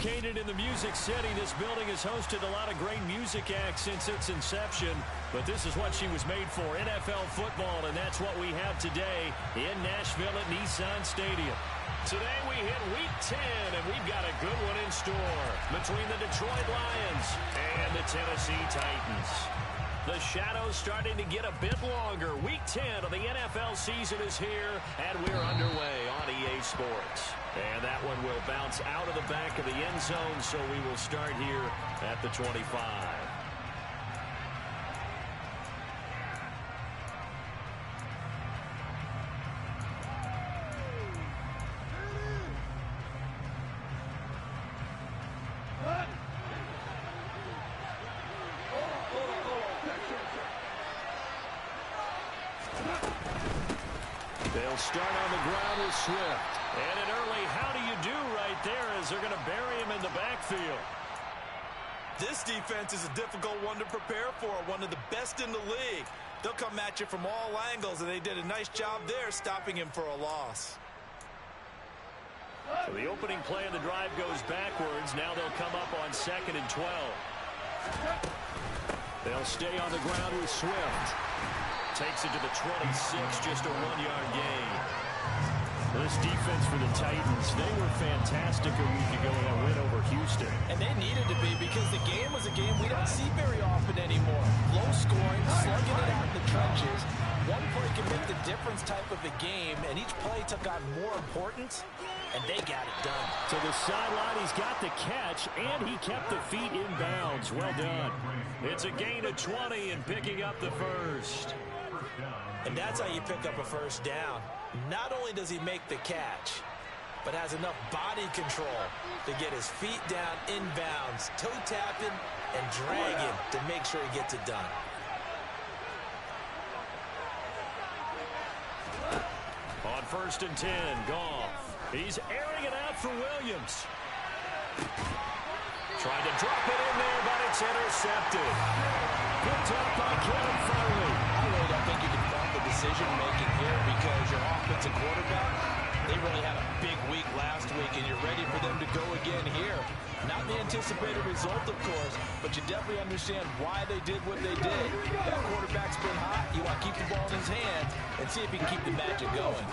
Located in the Music City, this building has hosted a lot of great music acts since its inception, but this is what she was made for, NFL football, and that's what we have today in Nashville at Nissan Stadium. Today we hit Week 10, and we've got a good one in store between the Detroit Lions and the Tennessee Titans. The shadow's starting to get a bit longer. Week 10 of the NFL season is here, and we're underway on EA Sports. And that one will bounce out of the back of the end zone, so we will start here at the 25. They'll start on the ground with Swift. And an early how do you do right there as they're going to bury him in the backfield. This defense is a difficult one to prepare for, one of the best in the league. They'll come at you from all angles, and they did a nice job there stopping him for a loss. So the opening play of the drive goes backwards. Now they'll come up on 2nd and 12. They'll stay on the ground with Swift. Takes it to the 26, just a 1-yard gain. This defense for the Titans, they were fantastic a week ago in a win over Houston. And they needed to be because the game was a game we don't see very often anymore. Low scoring, slugging it out in the trenches. One play can make the difference type of a game, and each play took on more importance, and they got it done. To the sideline, he's got the catch, and he kept the feet in bounds. Well done. It's a gain of 20 and picking up the first. And that's how you pick up a first down. Not only does he make the catch, but has enough body control to get his feet down inbounds, toe tapping and dragging to make sure he gets it done. On 1st and 10, Goff. He's airing it out for Williams. Trying to drop it in there, but it's intercepted. Picked up by Kevin Farley. I really don't think you can fault the decision-making here because your offensive quarterback, they really had a big week last week, and you're ready for them to go again here. Not the anticipated result, of course, but you definitely understand why they did what they did. That quarterback's been hot. You want to keep the ball in his hands and see if he can keep the magic going.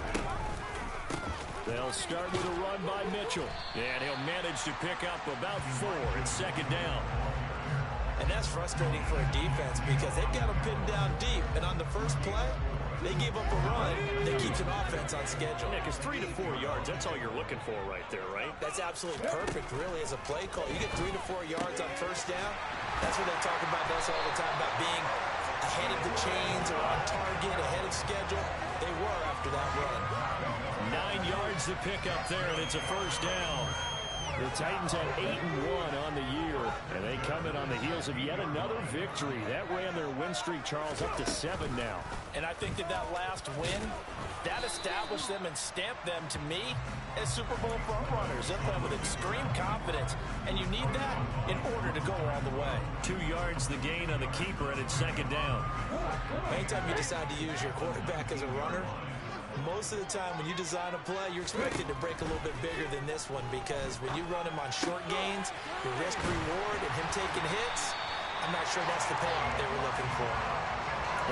They'll start with a run by Mitchell, and he'll manage to pick up about 4 and 2nd down. And that's frustrating for a defense because they've got him pinned down deep, and on the first play, they gave up a run that keeps an offense on schedule. Yeah, because 3 to 4 yards, that's all you're looking for right there, right? That's absolutely perfect, really, as a play call. You get 3 to 4 yards on first down. That's what they talk about us all the time, about being ahead of the chains or on target, ahead of schedule. They were after that run. 9 yards to pick up there, and it's a first down. The Titans had 8-1 on the year, and they come in on the heels of yet another victory. That ran their win streak, Charles, up to 7 now. And I think that last win, that established them and stamped them, to me, as Super Bowl frontrunners. They're playing with extreme confidence, and you need that in order to go all the way. 2 yards the gain on the keeper, and it's 2nd down. Anytime you decide to use your quarterback as a runner, most of the time when you design a play, you're expected to break a little bit bigger than this one because when you run him on short gains, your risk-reward and him taking hits, I'm not sure that's the payoff they were looking for.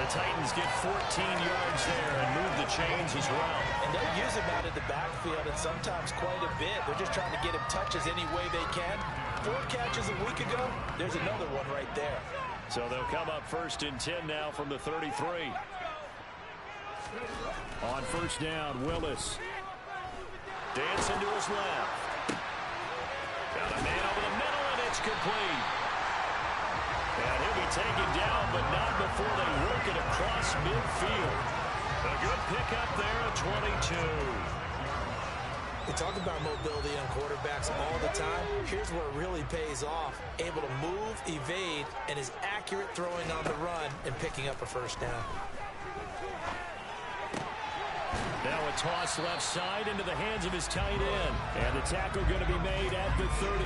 The Titans get 14 yards there and move the chains as well. And they'll use him out of the backfield and sometimes quite a bit. They're just trying to get him touches any way they can. 4 catches a week ago, there's another one right there. So they'll come up 1st and 10 now from the 33. On 1st down, Willis. Dancing to his left. Got a man over the middle, and it's complete. And he'll be taken down, but not before they work it across midfield. A good pickup there at 22. We talk about mobility on quarterbacks all the time. Here's where it really pays off. Able to move, evade, and is accurate throwing on the run and picking up a first down. Now a toss left side into the hands of his tight end. And the tackle going to be made at the 38.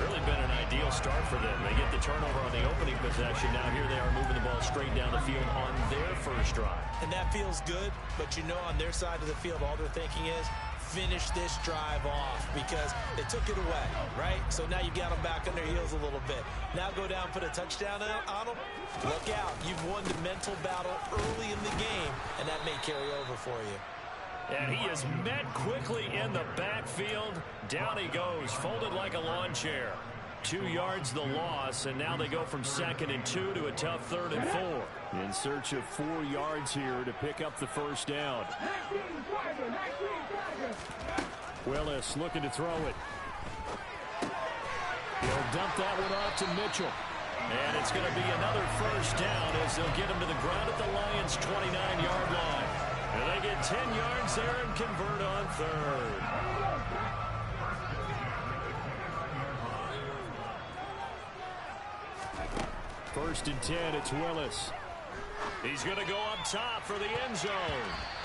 Really been an ideal start for them. They get the turnover on the opening possession. Now here they are moving the ball straight down the field on their first drive. And that feels good, but you know on their side of the field all they're thinking is finish this drive off because they took it away, right? So now you've got them back on their heels a little bit. Now go down, put a touchdown on them. Look out. You've won the mental battle early in the game, and that may carry over for you. And he is met quickly in the backfield. Down he goes, folded like a lawn chair. 2 yards the loss, and now they go from 2nd and 2 to a tough 3rd and 4. In search of 4 yards here to pick up the first down. Willis looking to throw it. He'll dump that one off to Mitchell. And it's going to be another first down as they'll get him to the ground at the Lions' 29-yard line. And they get 10 yards there and convert on 3rd. First and 10, it's Willis. He's going to go up top for the end zone.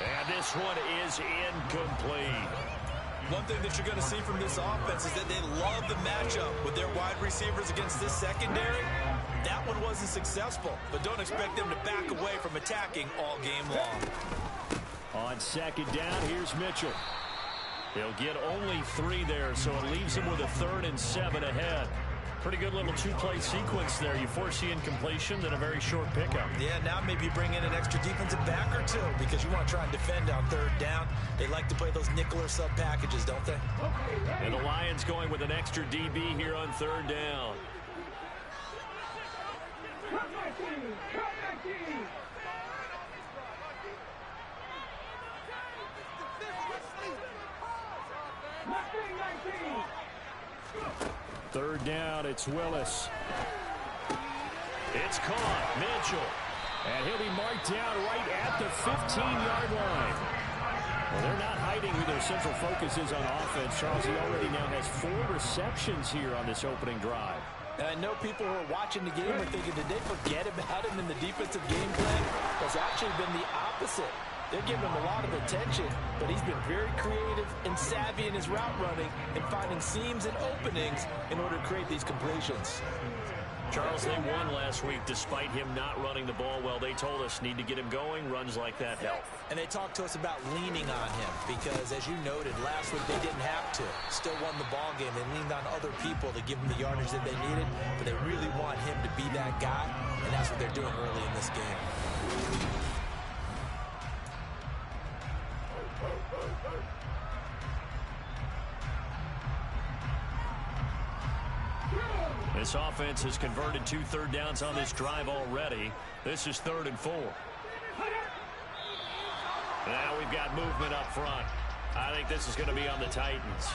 And this one is incomplete. One thing that you're going to see from this offense is that they love the matchup with their wide receivers against this secondary. That one wasn't successful, but don't expect them to back away from attacking all game long. On 2nd down, here's Mitchell. He'll get only 3 there, so it leaves him with a 3rd and 7 ahead. Pretty good little 2-play sequence there. You force the incompletion, then a very short pickup. Yeah, now maybe you bring in an extra defensive back or 2 because you want to try and defend on 3rd down. They like to play those nickel or sub packages, don't they? And the Lions going with an extra DB here on 3rd down. Third down, it's Willis. It's caught, Mitchell. And he'll be marked down right at the 15-yard line. Well, they're not hiding who their central focus is on offense. Charles, he already now has 4 receptions here on this opening drive. And I know people who are watching the game are thinking, did they forget about him in the defensive game plan? It's actually been the opposite. They're giving him a lot of attention, but he's been very creative and savvy in his route running and finding seams and openings in order to create these completions. Charles, they won last week despite him not running the ball well. They told us need to get him going. Runs like that help. And they talked to us about leaning on him because, as you noted, last week they didn't have to. Still won the ball game. They leaned on other people to give him the yardage that they needed, but they really want him to be that guy, and that's what they're doing early in this game. This offense has converted 2 third downs on this drive already. This is 3rd and 4. Now we've got movement up front. I think this is going to be on the Titans.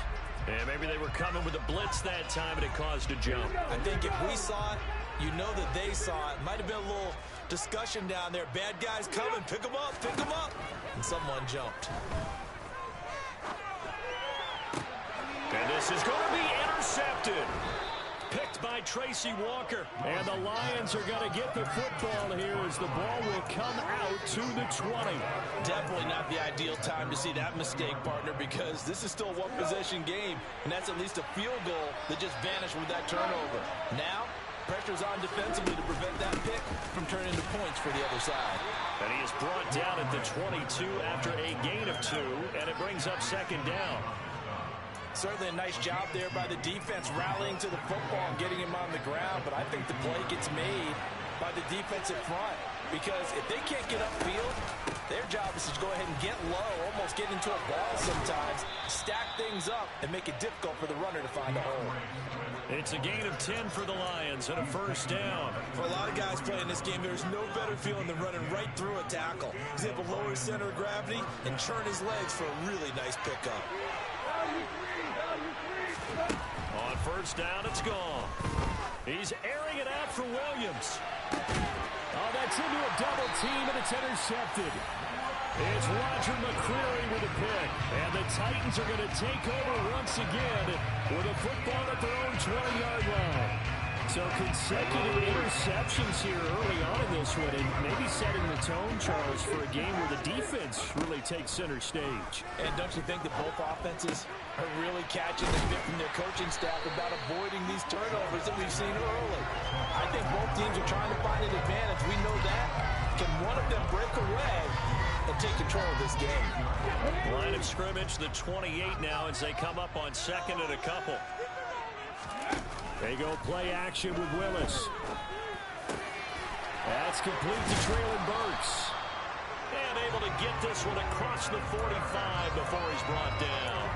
And maybe they were coming with a blitz that time and it caused a jump. I think if we saw it, you know that they saw it. Might have been a little discussion down there. Bad guys coming. Pick them up. Pick them up. And someone jumped. And this is going to be intercepted. Picked by Tracy Walker. And the Lions are going to get the football here as the ball will come out to the 20. Definitely not the ideal time to see that mistake, partner, because this is still a one-possession game, and that's at least a field goal that just vanished with that turnover. Now, pressure's on defensively to prevent that pick from turning into points for the other side. And he is brought down at the 22 after a gain of 2, and it brings up 2nd down. Certainly a nice job there by the defense rallying to the football and getting him on the ground, but I think the play gets made by the defensive front because if they can't get upfield, their job is to go ahead and get low, almost get into a ball sometimes, stack things up, and make it difficult for the runner to find a hole. It's a gain of 10 for the Lions and a first down. For a lot of guys playing this game, there's no better feeling than running right through a tackle. He's able to lower his center of gravity and churn his legs for a really nice pickup. On first down, it's gone. He's airing it out for Williams. Oh, that's into a double team, and it's intercepted. It's Roger McCreary with a pick. And the Titans are going to take over once again with a football at their own 20-yard line. So consecutive interceptions here early on in this one, and maybe setting the tone, Charles, for a game where the defense really takes center stage. And don't you think that both offenses are really catching the bit from their coaching staff about avoiding these turnovers that we've seen early? I think both teams are trying to find an advantage. We know that. Can one of them break away? and take control of this game. Line of scrimmage, the 28 now as they come up on second and a couple. They go play action with Willis. That's complete to Treylon Burks. And able to get this one across the 45 before he's brought down.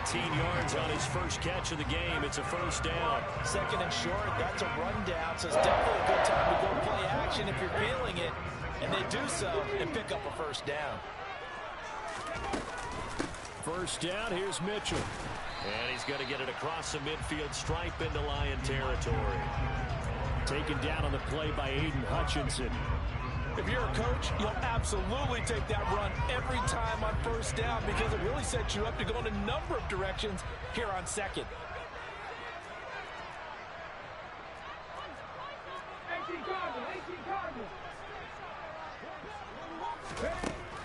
18 yards on his first catch of the game. It's a first down. Second and short, that's a rundown, so it's definitely a good time to go play action if you're feeling it. And they do so and pick up a first down. First down, here's Mitchell. And he's going to get it across the midfield stripe into Lion territory. Taken down on the play by Aiden Hutchinson. If you're a coach, you'll absolutely take that run every time on first down because it really sets you up to go in a number of directions here on second.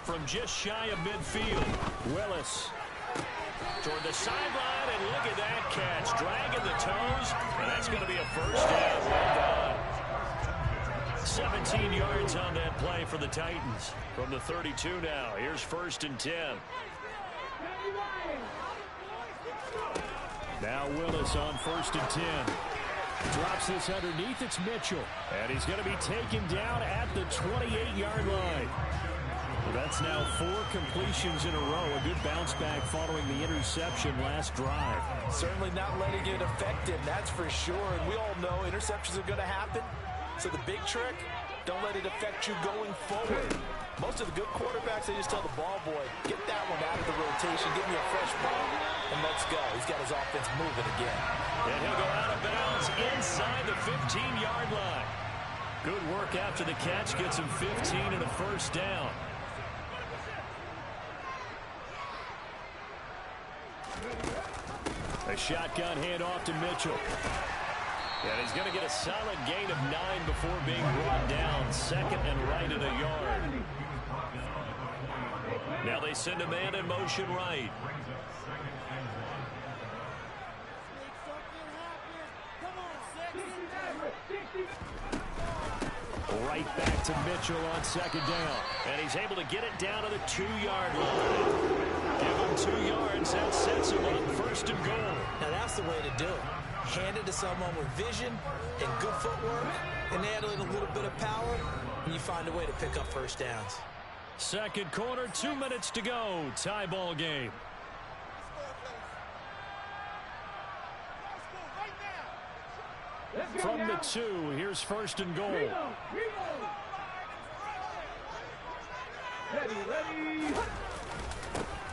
From just shy of midfield, Willis toward the sideline, and look at that catch. Dragging the toes, and that's going to be a first down. Well done. 17 yards on that play for the Titans. From the 32 now, here's first and 10. Now Willis on first and 10. Drops this underneath, it's Mitchell. And he's going to be taken down at the 28-yard line. That's now 4 completions in a row. A good bounce back following the interception last drive. Certainly not letting it affect him, that's for sure. And we all know interceptions are going to happen. So the big trick, don't let it affect you going forward. Most of the good quarterbacks, they just tell the ball boy, get that one out of the rotation, give me a fresh ball, and let's go. He's got his offense moving again. And he'll go out of bounds inside the 15-yard line. Good work after the catch, gets him 15 and a first down. A shotgun handoff to Mitchell. And he's going to get a solid gain of 9 before being brought down. Second and right at a yard. Now they send a man in motion right. Right back to Mitchell on second down. And he's able to get it down to the 2-yard line. Give him 2 yards. That sets him up first and goal. Now that's the way to do it. Hand it to someone with vision and good footwork, and add in a little bit of power, and you find a way to pick up first downs. Second quarter, 2 minutes to go. Tie ball game. From the 2, here's first and goal.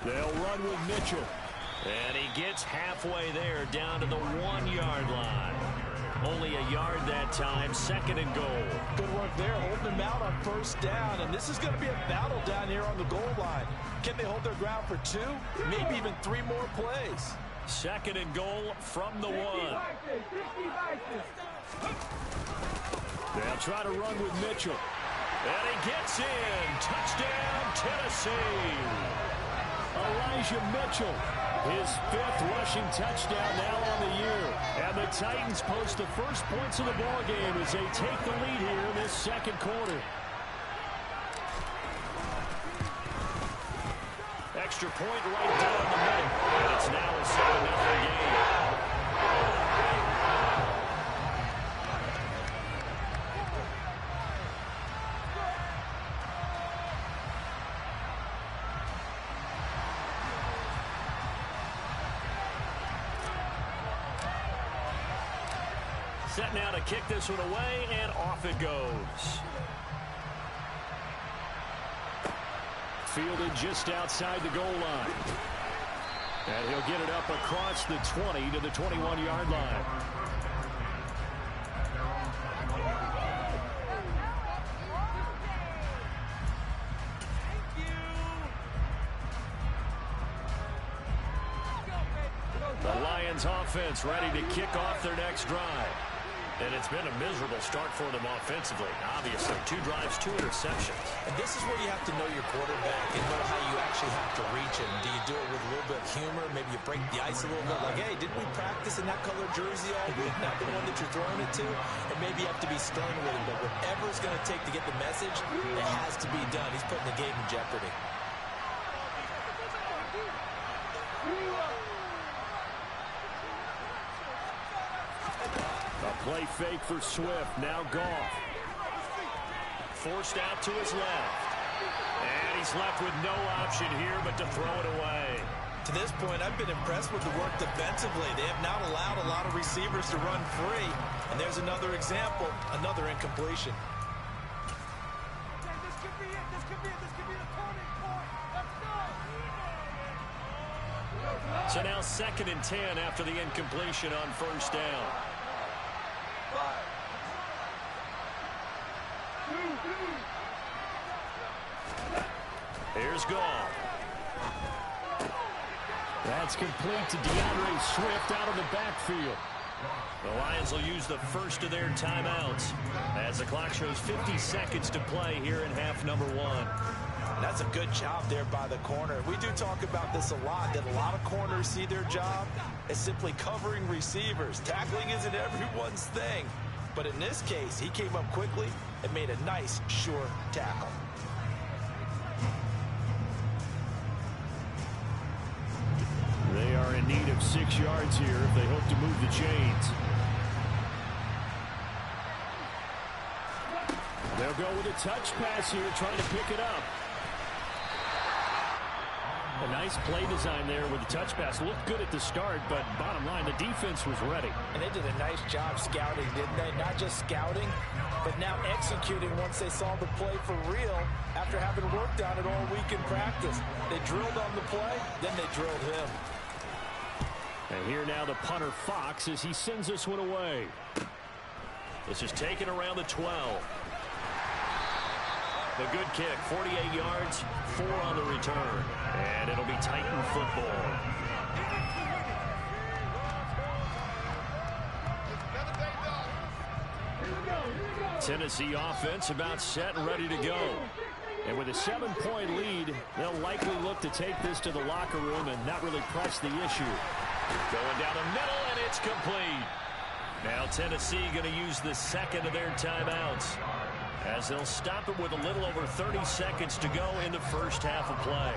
They'll run with Mitchell. And he gets halfway there, down to the 1-yard line. Only a yard that time, second and goal. Good work there, holding him out on first down. And this is going to be a battle down here on the goal line. Can they hold their ground for 2, maybe even 3 more plays? Second and goal from the 1. They'll try to run with Mitchell. And he gets in. Touchdown, Tennessee. Elijah Mitchell, his 5th rushing touchdown now on the year. And the Titans post the first points of the ball game as they take the lead here in this second quarter. Extra point right down the middle. And it's now a 7-0 game. Set now to kick this one away, and off it goes. Fielded just outside the goal line. And he'll get it up across the 20 to the 21-yard line. The Lions offense ready to kick off their next drive. And it's been a miserable start for them offensively. Obviously, 2 drives, 2 interceptions. And this is where you have to know your quarterback and know how you actually actually have to reach him? Do you do it with a little bit of humor? Maybe you break the ice a little bit, like, hey, didn't we practice in that color jersey all week, not the one that you're throwing it to? And maybe you have to be stern with him, but whatever it's going to take to get the message, it has to be done. He's putting the game in jeopardy. A play fake for Swift. Now Goff. Forced out to his left. And he's left with no option here but to throw it away. To this point, I've been impressed with the work defensively. They have not allowed a lot of receivers to run free. And there's another example, another incompletion. This could be it. This could be it. This could be the turning point. Let's go. So now 2nd and 10 after the incompletion on first down. Here's Goff. That's complete to DeAndre Swift out of the backfield. The Lions will use the first of their timeouts as the clock shows 50 seconds to play here in half number 1. That's a good job there by the corner. We do talk about this a lot, that a lot of corners see their job as simply covering receivers. Tackling isn't everyone's thing. But in this case, he came up quickly and made a nice, sure tackle. They are in need of 6 yards here if they hope to move the chains. They'll go with a touch pass here, trying to pick it up. A nice play design there with the touch pass. Looked good at the start, but bottom line, the defense was ready. And they did a nice job scouting, didn't they? Not just scouting, but now executing once they saw the play for real after having worked on it all week in practice. They drilled on the play, then they drilled him. And here now the punter Fox as he sends this one away. This is taken around the 12. The good kick, 48 yards, 4 on the return. And it'll be Titan football. Tennessee offense about set and ready to go. And with a 7-point lead, they'll likely look to take this to the locker room and not really press the issue. Going down the middle, and it's complete. Now Tennessee going to use the 2nd of their timeouts, as they'll stop it with a little over 30 seconds to go in the first half of play.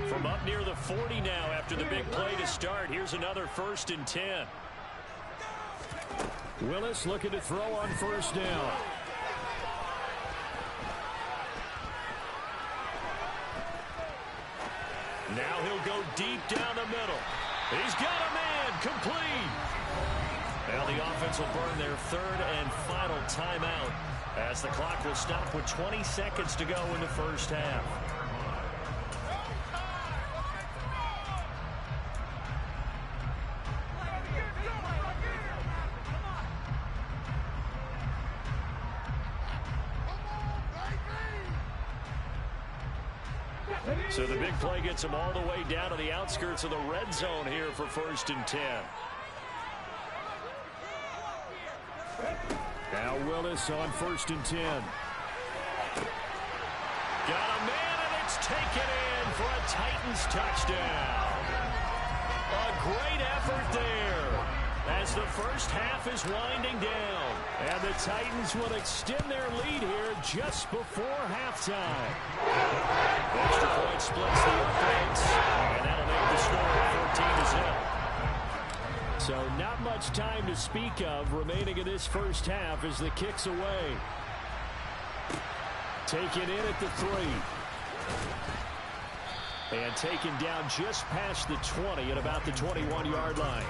From up near the 40 now after the big play to start, here's another 1st and 10. Willis looking to throw on first down. Now he'll go deep down the middle. He's got a man, complete. Now the offense will burn their 3rd and final timeout as the clock will stop with 20 seconds to go in the first half. So the big play gets them all the way down to the outskirts of the red zone here for 1st and 10. Now Willis on 1st and 10. Got a man, and it's taken in for a Titans touchdown. A great effort there as the first half is winding down. And the Titans will extend their lead here just before halftime. Extra point splits the offense, and that'll make the score 14-0. So not much time to speak of remaining in this first half as the kick's away. Taken in at the 3. And taken down just past the 20 at about the 21-yard line.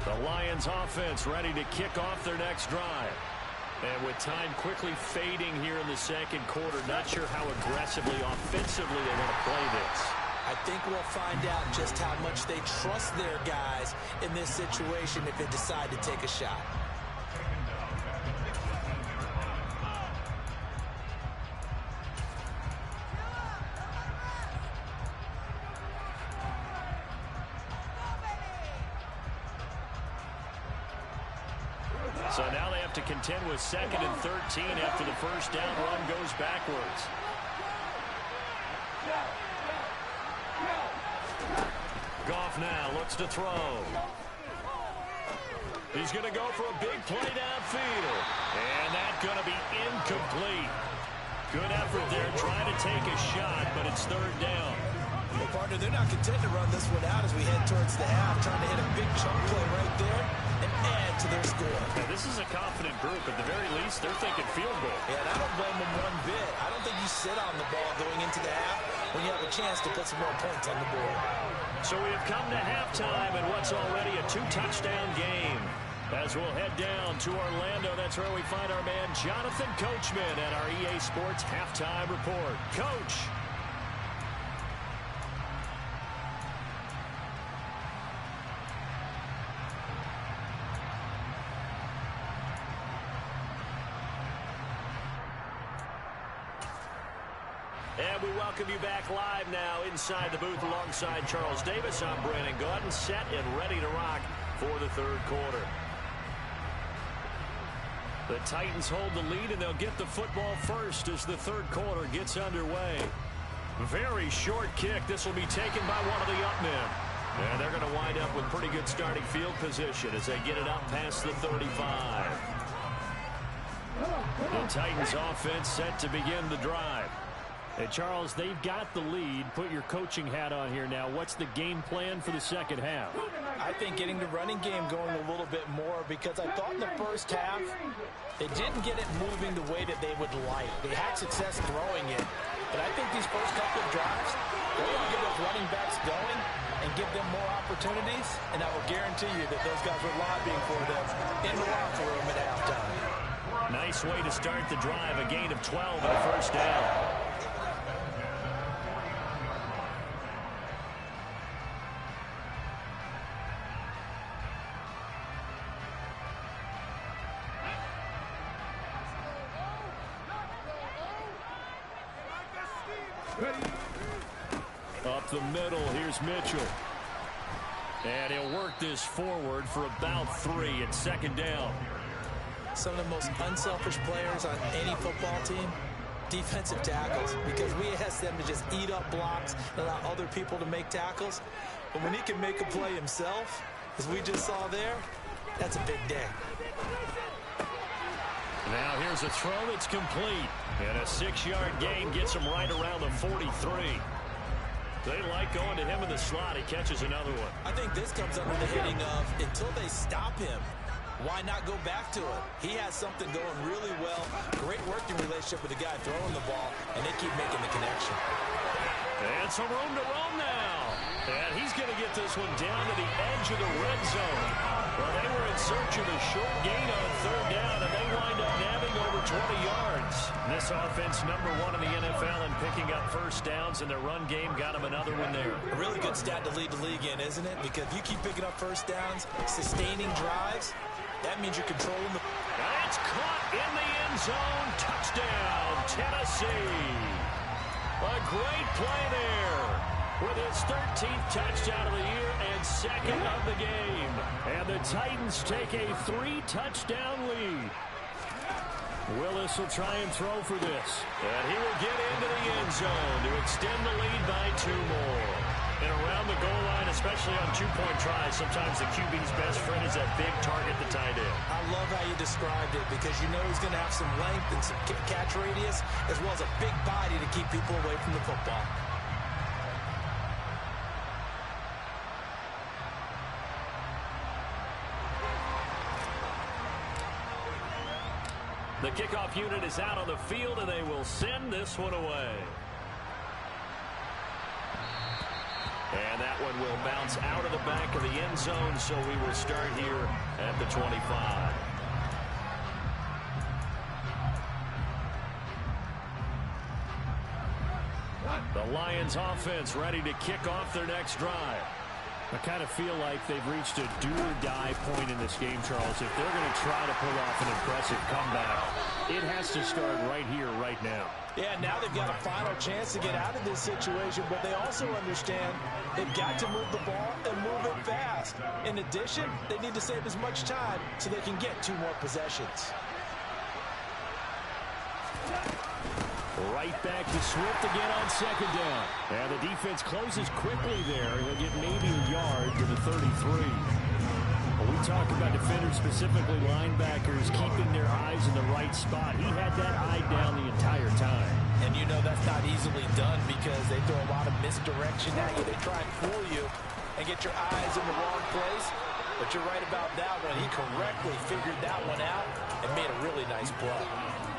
The Lions offense ready to kick off their next drive. And with time quickly fading here in the 2nd quarter, not sure how aggressively, offensively they want to play this. I think we'll find out just how much they trust their guys in this situation if they decide to take a shot. So now they have to contend with 2nd and 13 after the first down run goes backwards. Goff now looks to throw. He's going to go for a big play downfield. And that's going to be incomplete. Good effort there trying to take a shot, but it's 3rd down. Well, partner, they're not content to run this one out as we head towards the half, trying to hit a big chunk play right there and add to their score. Now, this is a confident group. At the very least, they're thinking field goal. Yeah, and I don't blame them one bit. I don't think you sit on the ball going into the half when you have a chance to put some more points on the board. So we have come to halftime in what's already a 2-touchdown game. As we'll head down to Orlando, that's where we find our man Jonathan Coachman at our EA Sports Halftime Report. Coach. And we welcome you back live now inside the booth alongside Charles Davis. I'm Brandon Gaudin, set and ready to rock for the 3rd quarter. The Titans hold the lead, and they'll get the football first as the 3rd quarter gets underway. Very short kick. This will be taken by one of the up men. And they're going to wind up with pretty good starting field position as they get it up past the 35. The Titans offense set to begin the drive. Hey, Charles, they've got the lead. Put your coaching hat on here now. What's the game plan for the 2nd half? I think getting the running game going a little bit more, because I thought in the first half they didn't get it moving the way that they would like. They had success throwing it. But I think these first couple of drives, they're going to get those running backs going and give them more opportunities. And I will guarantee you that those guys were lobbying for them in the locker room at halftime. Nice way to start the drive. A gain of 12 and a first down. Up the middle, here's Mitchell. And he'll work this forward for about 3 at 2nd down. Some of the most unselfish players on any football team, defensive tackles, because we ask them to just eat up blocks and allow other people to make tackles. But when he can make a play himself, as we just saw there, that's a big day. Now here's a throw that's complete. And a 6-yard gain gets him right around the 43. They like going to him in the slot. He catches another one. I think this comes under the heading of until they stop him, why not go back to it? He has something going really well. Great working relationship with the guy throwing the ball, and they keep making the connection. And some room to roam now. And he's going to get this one down to the edge of the red zone. Well, they were in search of a short gain on 3rd down, and they wind up nabbing over 20 yards. This offense #1 in the NFL in picking up first downs, and their run game got them another one there. A really good stat to lead the league in, isn't it? Because you keep picking up first downs, sustaining drives, that means you're controlling the... And it's caught in the end zone. Touchdown, Tennessee. A great play there with his 13th touchdown of the year and 2nd of the game. And the Titans take a 3-touchdown lead. Willis will try and throw for this. And he will get into the end zone to extend the lead by 2 more. And around the goal line, especially on 2-point tries, sometimes the QB's best friend is that big target, the tight end. I love how you described it, because you know he's going to have some length and some catch radius, as well as a big body to keep people away from the football. The kickoff unit is out on the field, and they will send this one away. And that one will bounce out of the back of the end zone, so we will start here at the 25. The Lions offense ready to kick off their next drive. I kind of feel like they've reached a do-or-die point in this game, Charles. If they're going to try to pull off an impressive comeback, it has to start right here, right now. Yeah, now they've got a final chance to get out of this situation, but they also understand they've got to move the ball and move it fast. In addition, they need to save as much time so they can get 2 more possessions. Right back to Swift again on 2nd down. And the defense closes quickly there. He'll get maybe a yard to the 33. When we talk about defenders, specifically linebackers, keeping their eyes in the right spot, he had that eye down the entire time. And you know that's not easily done because they throw a lot of misdirection at you. They try and fool you and get your eyes in the wrong place. But you're right about that one. He correctly figured that one out and made a really nice play.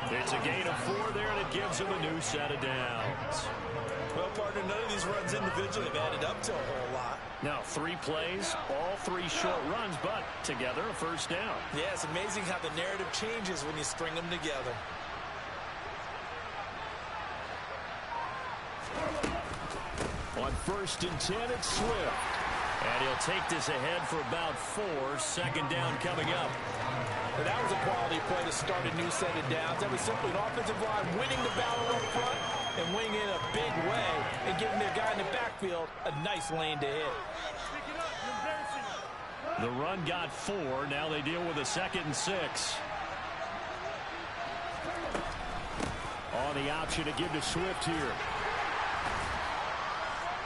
It's a gain of 4 there, and it gives him a new set of downs. Well, partner, none of these runs individually have added up to a whole lot. Now 3 plays, all 3 short runs, but together a first down. Yeah, it's amazing how the narrative changes when you string them together. On 1st and 10, it's Swift. And he'll take this ahead for about 4. 2nd down coming up. But that was a quality play to start a new set of downs. That was simply an offensive line winning the battle up front and winning it in a big way and giving their guy in the backfield a nice lane to hit. The run got 4. Now they deal with a 2nd and 6. On the option to give to Swift here.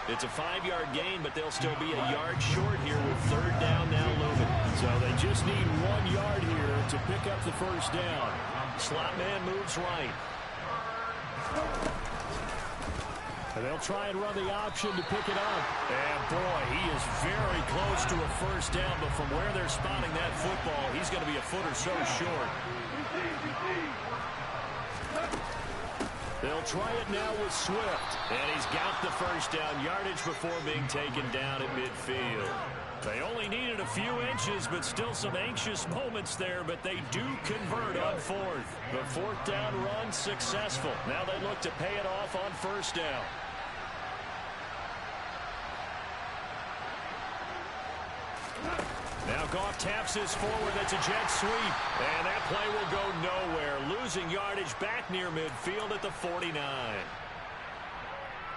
It's a 5-yard gain, but they'll still be a yard short here with 3rd down now looming. So they just need 1 yard here to pick up the first down. Slot man moves right. And they'll try and run the option to pick it up. And boy, he is very close to a first down, but from where they're spotting that football, he's going to be a foot or so short. They'll try it now with Swift. And he's got the first down yardage before being taken down at midfield. They only needed a few inches, but still some anxious moments there, but they do convert on 4th. The 4th down run successful. Now they look to pay it off on 1st down. Now Goff taps this forward. That's a jet sweep. And that play will go nowhere. Losing yardage back near midfield at the 49.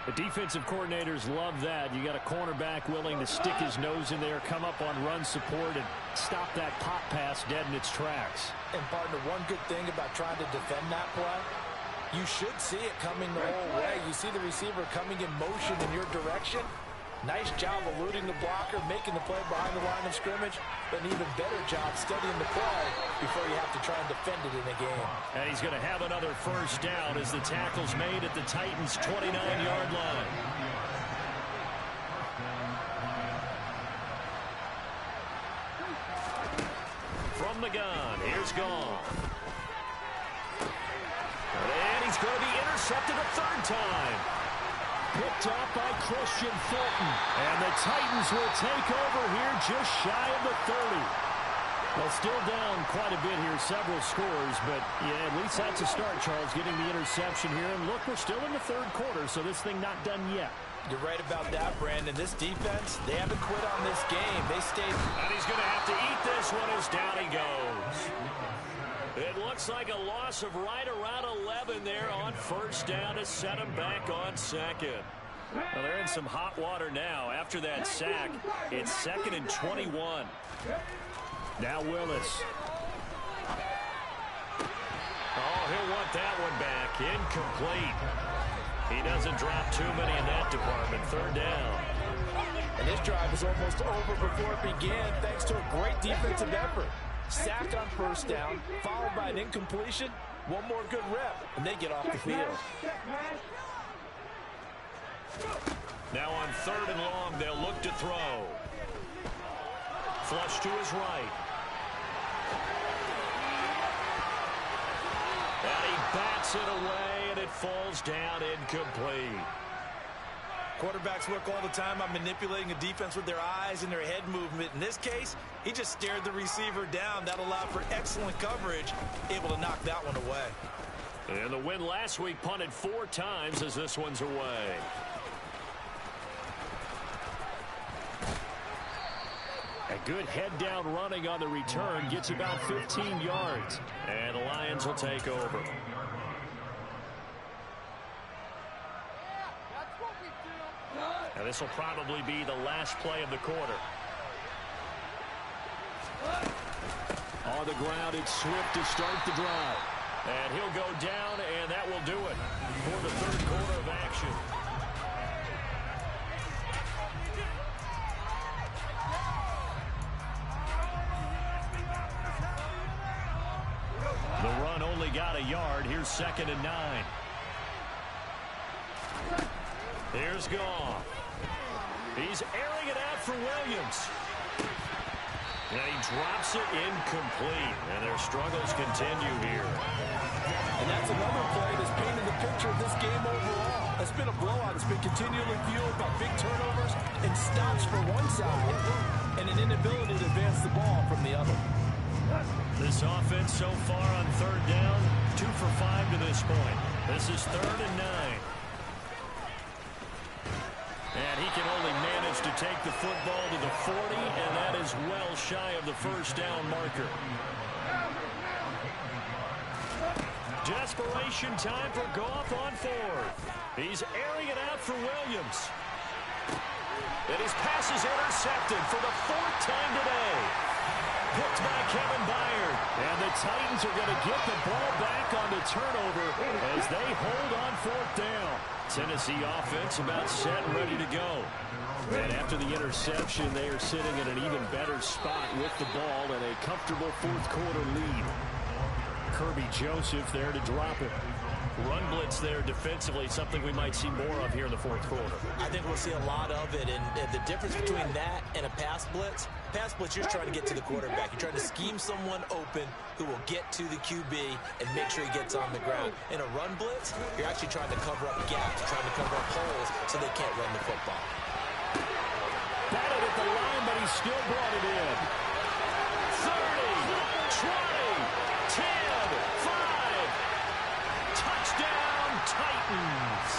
The defensive coordinators love that. You got a cornerback willing to stick his nose in there, come up on run support, and stop that pop pass dead in its tracks. And, partner, one good thing about trying to defend that play, you should see it coming the whole way. You see the receiver coming in motion in your direction. Nice job eluding the blocker, making the play behind the line of scrimmage, but an even better job studying the play before you have to try and defend it in a game. And he's going to have another first down as the tackle's made at the Titans' 29-yard line. From the gun, here's Goff. And he's going to be intercepted a 3rd time. Picked up by Christian Fulton. And the Titans will take over here just shy of the 30. Well, still down quite a bit here, several scores, but yeah, at least that's a start, Charles, getting the interception here. And look, we're still in the 3rd quarter, so this thing not done yet. You're right about that, Brandon. This defense, they haven't quit on this game. They stayed. And he's going to have to eat this one as down he goes. It looks like a loss of right around 11 there on 1st down to set him back on 2nd. Well, they're in some hot water now. After that sack, it's 2nd and 21. Now Willis. Oh, he'll want that one back. Incomplete. He doesn't drop too many in that department. 3rd down. And this drive is almost over before it began thanks to a great defensive effort. Sacked on 1st down, followed by an incompletion. One more good rep, and they get off the field. Now on 3rd and long, they'll look to throw. Flush to his right. And he bats it away, and it falls down incomplete. Quarterbacks work all the time on manipulating a defense with their eyes and their head movement. In this case, he just stared the receiver down. That allowed for excellent coverage, able to knock that one away. And the win last week punted 4 times as this one's away. A good head-down running on the return gets about 15 yards. And the Lions will take over. And this will probably be the last play of the quarter. On the ground, it's Swift to start the drive. And he'll go down, and that will do it for the third quarter of action. The run only got a yard. Here's 2nd and 9. Here's Goff. He's airing it out for Williams. And he drops it incomplete. And their struggles continue here. And that's another play that's painted the picture of this game overall. It's been a blowout. It's been continually fueled by big turnovers and stops for one side and an inability to advance the ball from the other. This offense so far on 3rd down, 2 for 5 to this point. This is 3rd and 9. And he can only manage to take the football to the 40, and that is well shy of the first down marker. Desperation time for Goff on 4th. He's airing it out for Williams. And his pass is intercepted for the 4th time today. Picked by Kevin Byard. And the Titans are going to get the ball back on the turnover as they hold on 4th down. Tennessee offense about set and ready to go. And after the interception, they are sitting in an even better spot with the ball and a comfortable 4th quarter lead. Kirby Joseph there to drop it. Run blitz there defensively, something we might see more of here in the 4th quarter. I think we'll see a lot of it, and the difference between that and a pass blitz, you're trying to get to the quarterback. You're trying to scheme someone open who will get to the QB and make sure he gets on the ground. In a run blitz, you're actually trying to cover up gaps, trying to cover up holes so they can't run the football. Batted at the line, but he still brought it in. 30, 20, 10, 5. Touchdown, Titans.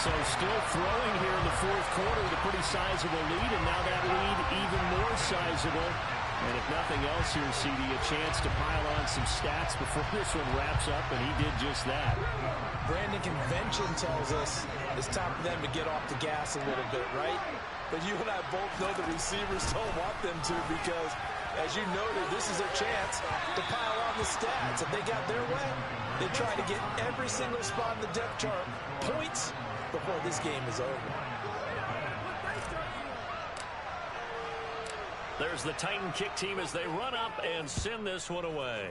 So still throwing here in the 4th quarter with a pretty sizable lead, and now that lead even more sizable. And if nothing else here, CD, a chance to pile on some stats before this one wraps up, and he did just that. Brandon, convention tells us it's time for them to get off the gas a little bit, right? But you and I both know the receivers don't want them to, because, as you noted, this is their chance to pile on the stats. If they got their way, they try to get every single spot in the depth chart points before this game is over. There's the Titan kick team as they run up and send this one away.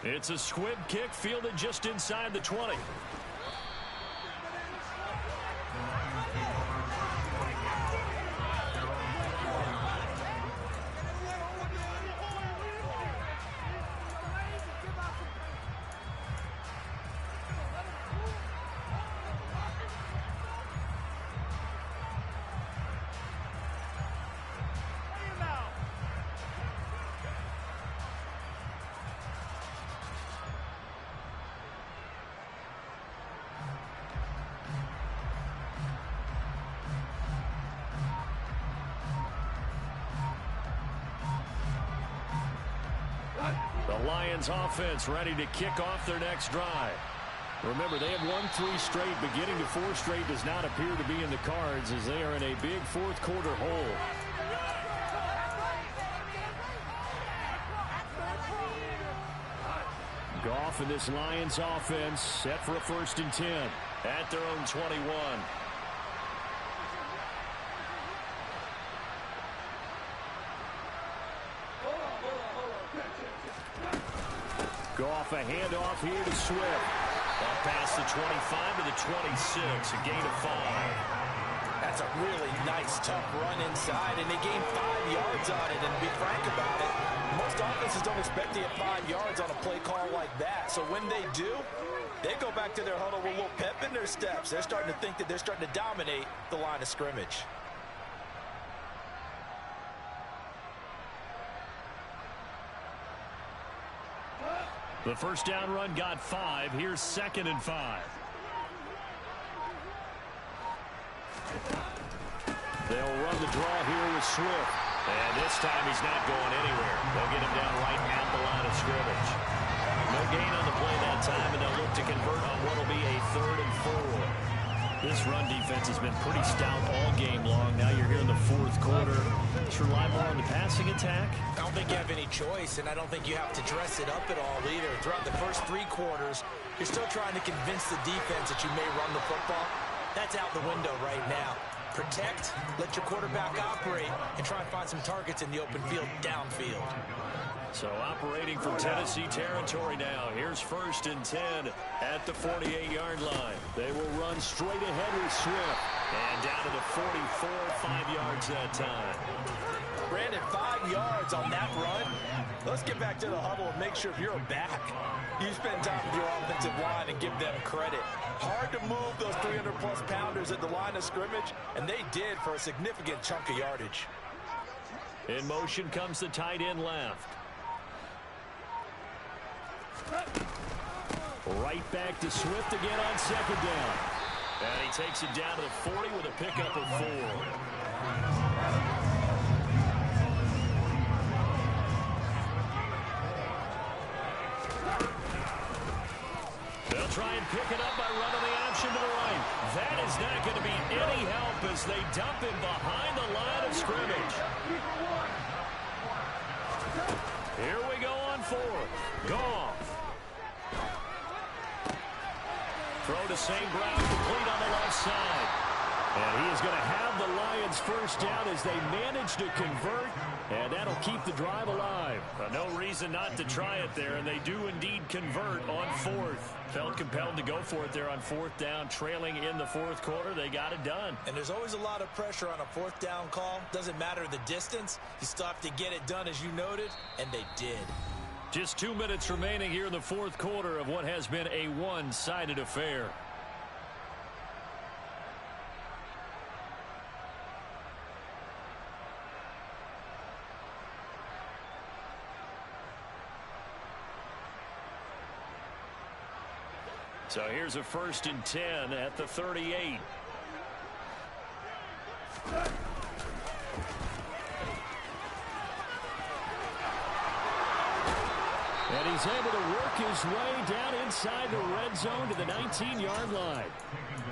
It's a squib kick fielded just inside the 20. The Lions offense ready to kick off their next drive. Remember, they have won 3 straight. Beginning to 4 straight does not appear to be in the cards as they are in a big 4th quarter hole. Goff and this Lions offense set for a 1st and 10 at their own 21. Goff, a handoff here to Swift. Up past the 25 to the 26, a gain of 5. That's a really nice, tough run inside, and they gained 5 yards on it. And to be frank about it, most offenses don't expect to get 5 yards on a play call like that. So when they do, they go back to their huddle with a little pep in their steps. They're starting to think that they're starting to dominate the line of scrimmage. The first down run got 5. Here's 2nd and 5. They'll run the draw here with Swift. And this time he's not going anywhere. They'll get him down right at the line of scrimmage. No gain on the play that time, and they'll look to convert on what will be a 3rd and 4. This this run defense has been pretty stout all game long. Now you're here in the fourth quarter. Let's rely more on the passing attack. I don't think you have any choice, and I don't think you have to dress it up at all either. Throughout the first 3 quarters, you're still trying to convince the defense that you may run the football. That's out the window right now. Protect, let your quarterback operate, and try and find some targets in the open field downfield. So operating from Tennessee territory now. Here's 1st and 10 at the 48-yard line. They will run straight ahead with Swift. And down to the 44, 5 yards that time. Brandon, 5 yards on that run. Let's get back to the huddle and make sure you're back. You spend time with your offensive line and give them credit. Hard to move those 300-plus pounders at the line of scrimmage, and they did for a significant chunk of yardage. In motion comes the tight end left. Right back to Swift again on 2nd down. And he takes it down to the 40 with a pickup of 4. They'll try and pick it up by running the option to the right. That is not going to be any help as they dump him behind the line of scrimmage. Here we go on 4th. Goff. Throw to St. Brown, complete on the left side. And he is going to have the Lions first down as they manage to convert, and that'll keep the drive alive. No reason not to try it there, and they do indeed convert on 4th. Felt compelled to go for it there on 4th down, trailing in the 4th quarter. They got it done. And there's always a lot of pressure on a 4th down call. Doesn't matter the distance. You still have to get it done, as you noted, and they did. Just 2 minutes remaining here in the 4th quarter of what has been a one-sided affair. So here's a 1st and 10 at the 38. And he's able to work his way down inside the red zone to the 19-yard line.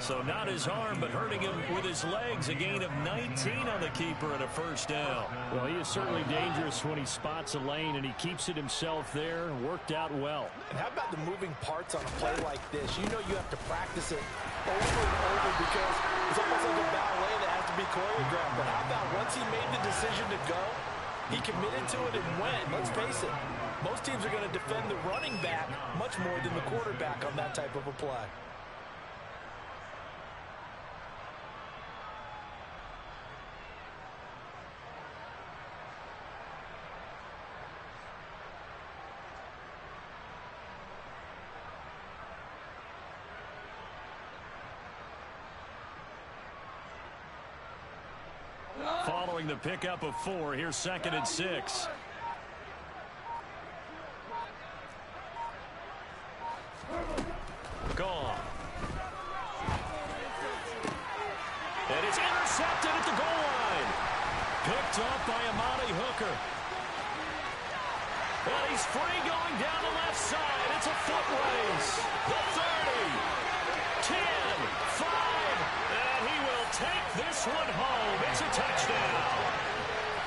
So not his arm, but hurting him with his legs. A gain of 19 on the keeper and a 1st down. Well, he is certainly dangerous when he spots a lane, and he keeps it himself there. Worked out well. And how about the moving parts on a play like this? You know you have to practice it over and over because it's almost like a ballet that has to be choreographed. But how about once he made the decision to go, he committed to it and went. Let's face it, most teams are going to defend the running back much more than the quarterback on that type of a play. Following the pickup of 4, here's 2nd and 6. Gone. And it's intercepted at the goal line. Picked up by Amani Hooker. And he's free going down the left side. It's a foot race. The 30, 10, 5, and he will take this one home. It's a touchdown.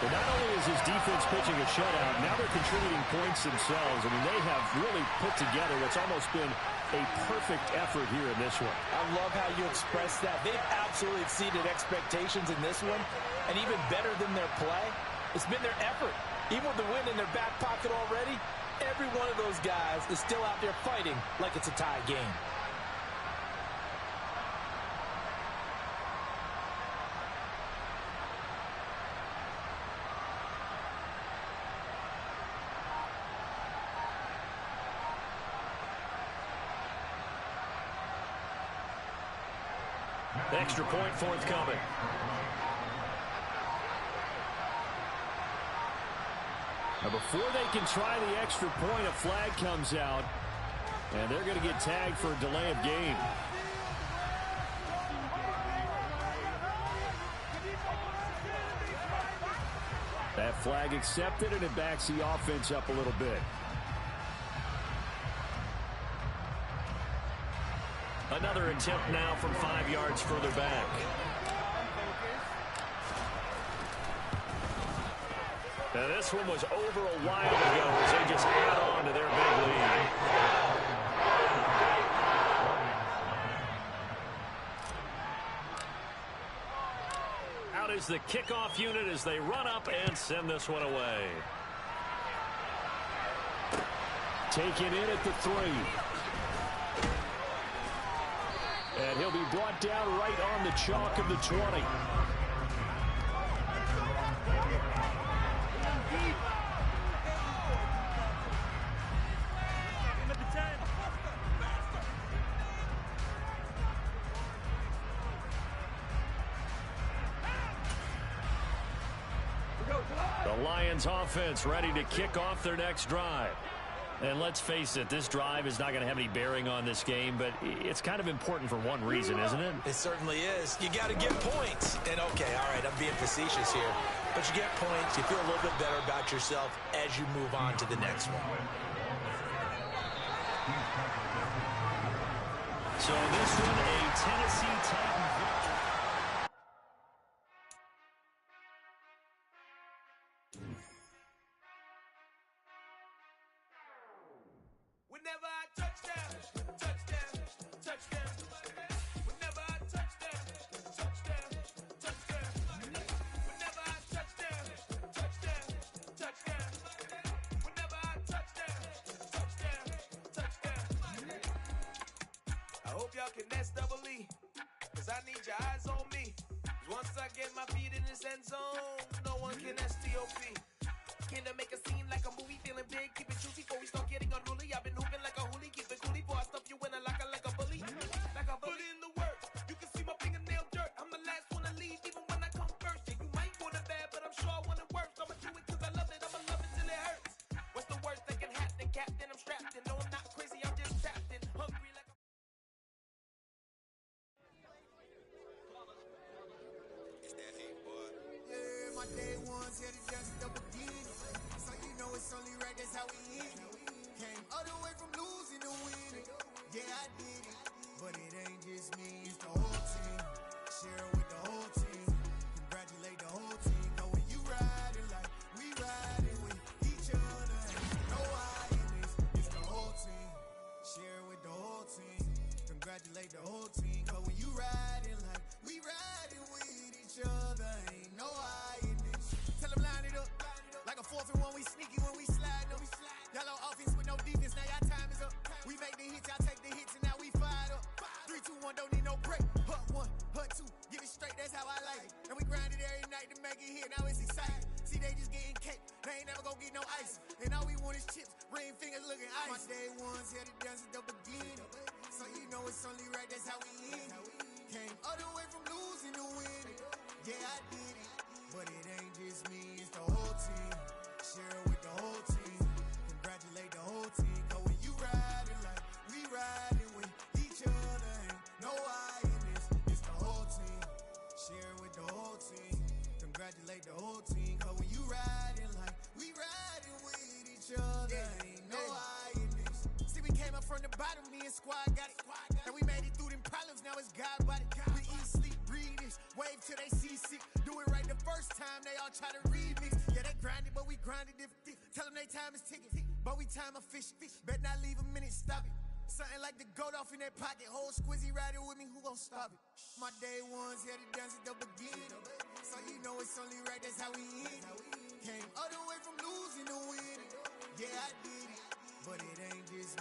But not only is his defense pitching a shutout, now they're contributing points themselves. I mean, they have really put together what's almost been a perfect effort here in this one. I love how you express that. They've absolutely exceeded expectations in this one, and even better than their play, it's been their effort. Even with the win in their back pocket already, every one of those guys is still out there fighting like it's a tie game. Extra point forthcoming. Now before they can try the extra point, a flag comes out, and they're going to get tagged for a delay of game. That flag accepted, and it backs the offense up a little bit. Another attempt now from 5 yards further back. Now this one was over a while ago as they just add on to their big lead. Out is the kickoff unit as they run up and send this one away. Taken in at the 3. And he'll be brought down right on the chalk of the 20. The Lions offense ready to kick off their next drive. And let's face it, this drive is not going to have any bearing on this game, but it's kind of important for one reason, isn't it? It certainly is. You got to get points. And, okay, all right, I'm being facetious here. But you get points, you feel a little bit better about yourself as you move on to the next one. So this one, a Tennessee Titan victory. Whenever I touchdown, touchdown, touchdown. Whenever I touchdown, touchdown, touchdown. Whenever I touchdown, touchdown, touchdown. Whenever I touchdown, touchdown, touchdown. I hope y'all can S-double-E, 'cause I need your eyes on me. 'Cause once I get my feet in this end zone, no one can S-T-O-P. Can to make a scene like a movie, feeling big, keep it juicy before we start getting unruly. I've been hooping like a hoolie, keep it coolie before I stuff you in a locker like a bully. Like a bully in the work, you can see my fingernail dirt. I'm the last one to leave, even when I come first. Yeah, you might want it bad, but I'm sure I want it worse. I'ma do it 'cause I love it, I'ma love it till it hurts. What's the worst that can happen, Captain? I'm strapped in, no I'm not crazy, I'm just tapped in. Hungry like a... It's that hate, boy. Yeah, my day one's here to just double again. So you know it's only right, that's how we end. Came all the way from losing to winning. Yeah, I did it. But it ain't just me, it's the whole team. Share it with the whole team. Congratulate the whole team. Know when you riding like we riding with each other. No I in this, it's the whole team. Share it with the whole team. Congratulate the whole team. Cause when you riding like we riding with each other. Ain't no I in this. Tell them line it up. Like a 4th and 1, we sneaky when we slide them. Yellow offense with no defense, now y'all time is up. We make the hits, y'all take the hits, and now we fired up. 3, 2, 1, don't need no break. Hut 1, hut 2, get it straight, that's how I like it. And we grind it every night to make it here, now it's exciting. See, they just getting cake, they ain't never gonna get no ice. And all we want is chips, ring fingers looking ice. My day one's here to dance at the beginning. So you know it's only right, that's how we end. Came all the way from losing to winning. Yeah, I did it. But it ain't just me, it's the whole team. Share it with the whole team. Congratulate the whole team. Cause when you riding like we riding with each other. Ain't no I in this, it's the whole team. Share it with the whole team. Congratulate the whole team. Cause when you riding like we riding with each other. Ain't no I in this. See, we came up from the bottom, me and squad got it. And we made it through them problems, now it's God body. We eat, sleep, breathe this. Wave till they seasick. Do it right the first time, they all try to remix. Yeah, they grinded, but we grinded different. Tell them they time is ticking, but we time a fish. Bet not leave a minute, stop it. Something like the goat off in that pocket. Whole squizzy riding with me, who gon' stop it? My day one's here to dance at the beginning. So you know it's only right, that's how we end. Came all the way from losing to winning. Yeah, I did it, but it ain't